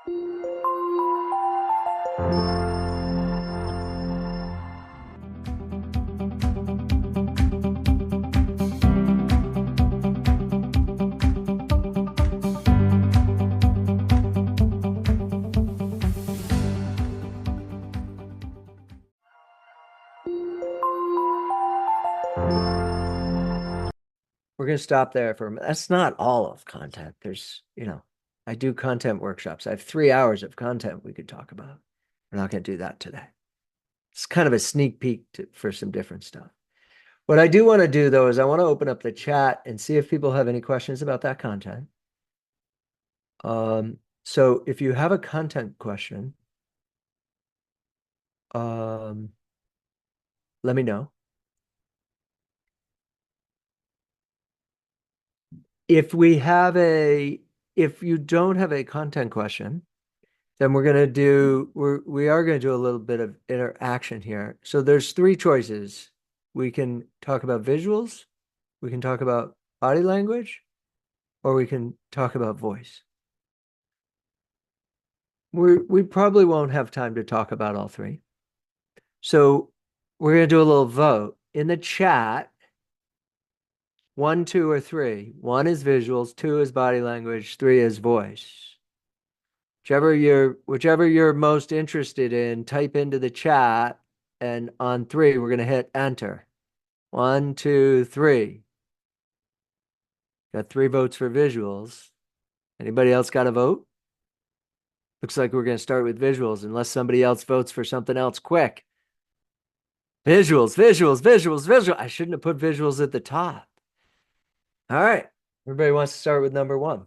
We're going to stop there for a minute. That's not all of content. There's, I do content workshops. I have 3 hours of content we could talk about. We're not going to do that today. It's kind of a sneak peek for some different stuff. What I do want to do, though, is I want to open up the chat and see if people have any questions about that content. So if you have a content question, let me know. If you don't have a content question, then we are going to do a little bit of interaction here. So there's 3 choices. We can talk about visuals, we can talk about body language, or we can talk about voice. We probably won't have time to talk about all 3. So we're going to do a little vote in the chat. 1, 2, or 3. 1 is visuals, 2 is body language, 3 is voice. Whichever you're most interested in, type into the chat, and on 3, we're going to hit enter. 1, 2, 3. Got 3 votes for visuals. Anybody else got a vote? Looks like we're going to start with visuals unless somebody else votes for something else quick. Visuals, visuals, visuals, visuals. I shouldn't have put visuals at the top. All right. Everybody wants to start with number 1.